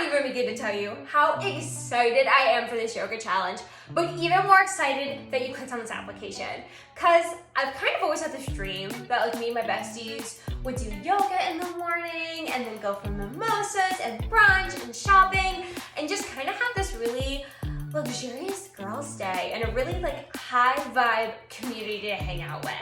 even begin to tell you how excited I am for this yoga challenge, but even more excited that you clicked on this application. Cause I've kind of always had this dream that like me and my besties would do yoga in the morning and then go for mimosas and brunch and shopping and just kind of have this really luxurious girls' day and a really like high vibe community to hang out with.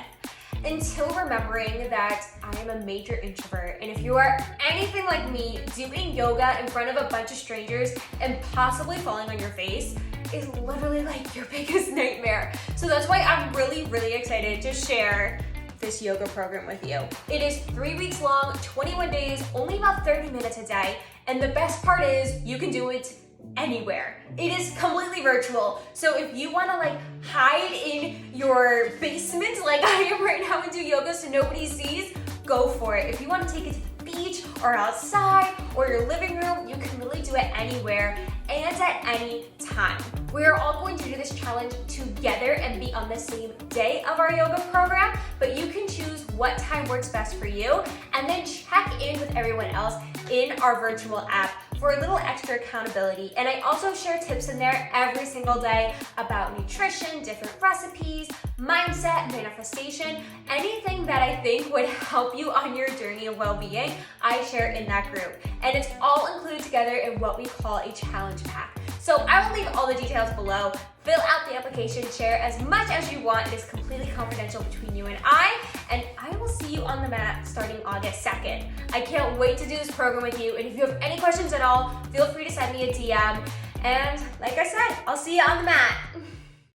Until remembering that I am a major introvert, and if you are anything like me, doing yoga in front of a bunch of strangers and possibly falling on your face is literally like your biggest nightmare. So that's why I'm really excited to share this yoga program with you. It is 3 weeks long, 21 days, only about 30 minutes a day, and the best part is you can do it anywhere. It is completely virtual. So if you want to like hide in your basement like I am right now and do yoga so nobody sees, go for it. If you want to take it to the beach or outside or your living room, you can really do it anywhere and at any time. We are all going to do this challenge together and be on the same day of our yoga program, but you can choose what time works best for you and then check in with everyone else in our virtual app for a little extra accountability. And I also share tips in there every single day about nutrition, different recipes, mindset, manifestation, anything that I think would help you on your journey of well-being, I share in that group. And it's all included together in what we call a challenge pack. So I will leave all the details below. Fill out the application, share as much as you want. It is completely confidential between you and I will see you on the mat starting August 2nd. I can't wait to do this program with you, and if you have any questions at all, feel free to send me a DM. And like I said, I'll see you on the mat.